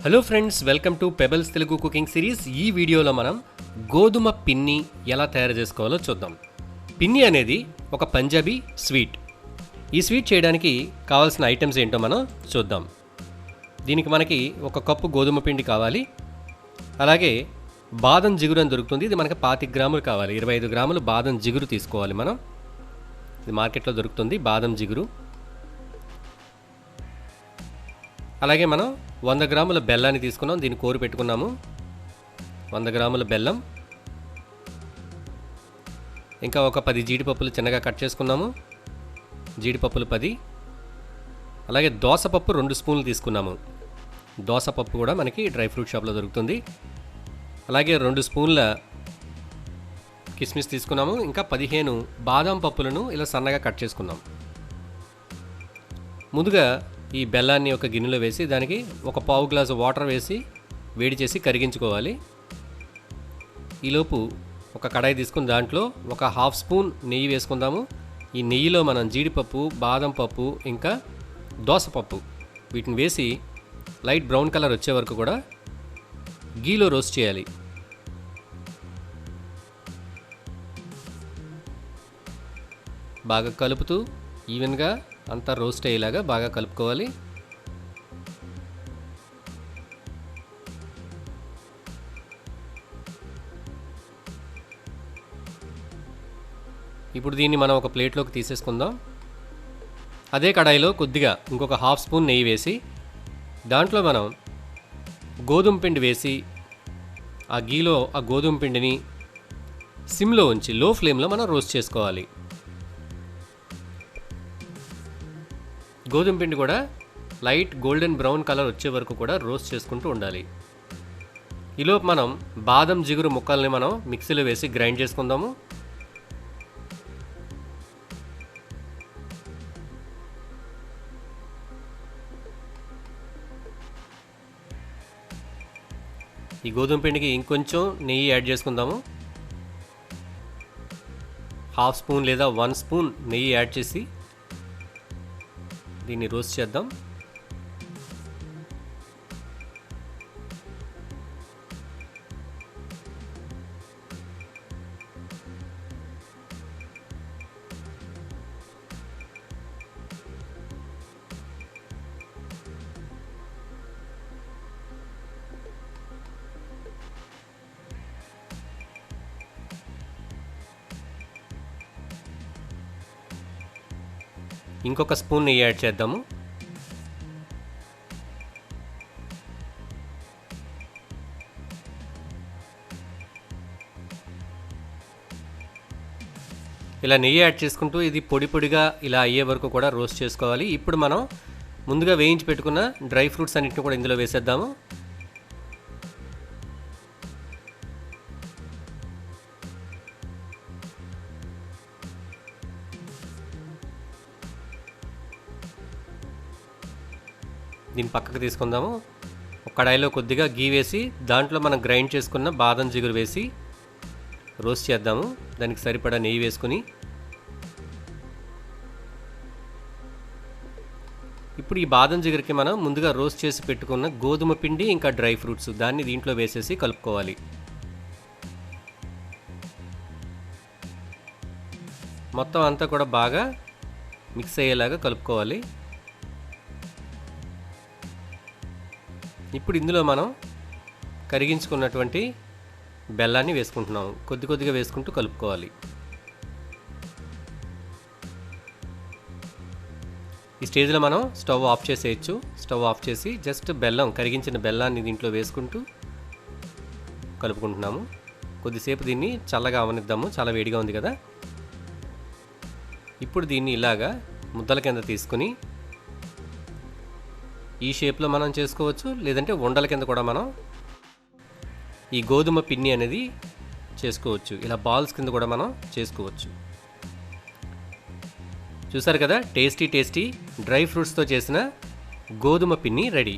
Hello friends, welcome to pebbles Telugu cooking series. ఈ వీడియోలో మనం గోధుమ పిన్ని ఎలా తయారు చేసుకోవాలో చూద్దాం. పిన్ని అనేది ఒక పంజాబీ స్వీట్. ఈ స్వీట్ చేయడానికి కావాల్సిన ఐటమ్స్ ఏంటో మనం చూద్దాం. దీనికి మనకి 1 కప్పు గోధుమ పిండి కావాలి. అలాగే బాదం జిగురు అని దొరుకుతుంది. ఇది మనకి 25 గ్రాములు కావాలి. 25 గ్రాములు బాదం జిగురు తీసుకోవాలి మనం. ఇది మార్కెట్లో దొరుకుతుంది బాదం జిగురు. అలాగే మనం 100 గ్రాముల బెల్లాన్ని తీసుకున్నాం. దీన్ని కోరి పెట్టుకున్నాము. 100 గ్రాముల బెల్లం, ఇంకా ఒక 10 జీడిపప్పులు చిన్నగా కట్ చేసుకున్నాము. జీడిపప్పులు 10. అలాగే దోసపప్పు 2 స్పూన్లు తీసుకున్నాము. దోసపప్పు కూడా మనకి డ్రై ఫ్రూట్ షాప్లో దొరుకుతుంది. అలాగే 2 స్పూన్ల కిస్మిస్ తీసుకున్నాము. ఇంకా 15 బాదం పప్పులను ఇలా సన్నగా కట్ చేసుకున్నాం. ముందుగా ఈ బెల్లాన్ని ఒక గిన్నెలో వేసి దానికి 1 పావు గ్లాసు వాటర్ వేసి వేడి చేసి కరిగించుకోవాలి. ఈలోపు ఒక కడాయి తీసుకుని దాంట్లో ఒక 1/2 స్పూన్ నెయ్యి వేసుకుందాము. ఈ నెయ్యిలో మనం జీడిపప్పు, బాదం పప్పు, ఇంకా దోసపప్పు వీటిని వేసి లైట్ బ్రౌన్ కలర్ వచ్చే వరకు కూడా గీలో రోస్ట్ చేయాలి. బాగా కలుపుతూ ఈవెన్గా అంతా రోస్ట్ అయ్యేలాగా బాగా కలుపుకోవాలి. ఇప్పుడు దీన్ని మనం ఒక ప్లేట్లోకి తీసేసుకుందాం. అదే కడాయిలో కొద్దిగా ఇంకొక 1/2 స్పూన్ నెయ్యి వేసి దాంట్లో మనం గోధుమ పిండి వేసి ఆ గీలో ఆ గోధుమ పిండిని సిమ్లో ఉంచి లో ఫ్లేమ్లో మనం రోస్ట్ చేసుకోవాలి. గోధుమ పిండి కూడా లైట్ గోల్డెన్ బ్రౌన్ కలర్ వచ్చే వరకు కూడా రోస్ట్ చేసుకుంటూ ఉండాలి. ఈలోపు మనం బాదం జిగురు ముక్కల్ని మనం మిక్సీలో వేసి గ్రైండ్ చేసుకుందాము. ఈ గోధుమ పిండికి ఇంకొంచెం నెయ్యి యాడ్ చేసుకుందాము. 1/2 స్పూన్ లేదా 1 స్పూన్ నెయ్యి యాడ్ చేసి దీన్ని రోస్ట్ చేద్దాం. ఇంకొక స్పూన్ నెయ్యి యాడ్ చేద్దాము. ఇలా నెయ్యి యాడ్ చేసుకుంటూ ఇది పొడి పొడిగా ఇలా అయ్యే వరకు కూడా రోస్ట్ చేసుకోవాలి. ఇప్పుడు మనం ముందుగా వేయించి పెట్టుకున్న డ్రై ఫ్రూట్స్ అన్నింటిని కూడా ఇందులో వేసేద్దాము. దీన్ని పక్కకు తీసుకుందాము. ఒక కడాయిలో కొద్దిగా గీ వేసి దాంట్లో మనం గ్రైండ్ చేసుకున్న బాదం జిగురు వేసి రోస్ట్ చేద్దాము. దానికి సరిపడా నెయ్యి వేసుకుని ఇప్పుడు ఈ బాదం జిగురుకి మనం ముందుగా రోస్ట్ చేసి పెట్టుకున్న గోధుమ పిండి ఇంకా డ్రై ఫ్రూట్స్ దాన్ని దీంట్లో వేసేసి కలుపుకోవాలి. మొత్తం అంతా కూడా బాగా మిక్స్ అయ్యేలాగా కలుపుకోవాలి. ఇప్పుడు ఇందులో మనం కరిగించుకున్నటువంటి బెల్లాన్ని వేసుకుంటున్నాము. కొద్ది కొద్దిగా వేసుకుంటూ కలుపుకోవాలి. ఈ స్టేజ్లో మనం స్టవ్ ఆఫ్ చేసేయచ్చు. స్టవ్ ఆఫ్ చేసి జస్ట్ కరిగించిన బెల్లాన్ని దీంట్లో వేసుకుంటూ కలుపుకుంటున్నాము. కొద్దిసేపు దీన్ని చల్లగా అవనిద్దాము. చాలా వేడిగా ఉంది కదా. ఇప్పుడు దీన్ని ఇలాగా ముద్దల కింద తీసుకుని ఈ షేప్లో మనం చేసుకోవచ్చు, లేదంటే ఉండల కింద కూడా మనం ఈ గోధుమ పిన్ని అనేది చేసుకోవచ్చు. ఇలా బాల్స్ కింద కూడా మనం చేసుకోవచ్చు. చూసారు కదా, టేస్టీ డ్రై ఫ్రూట్స్తో చేసిన గోధుమ పిన్ని రెడీ.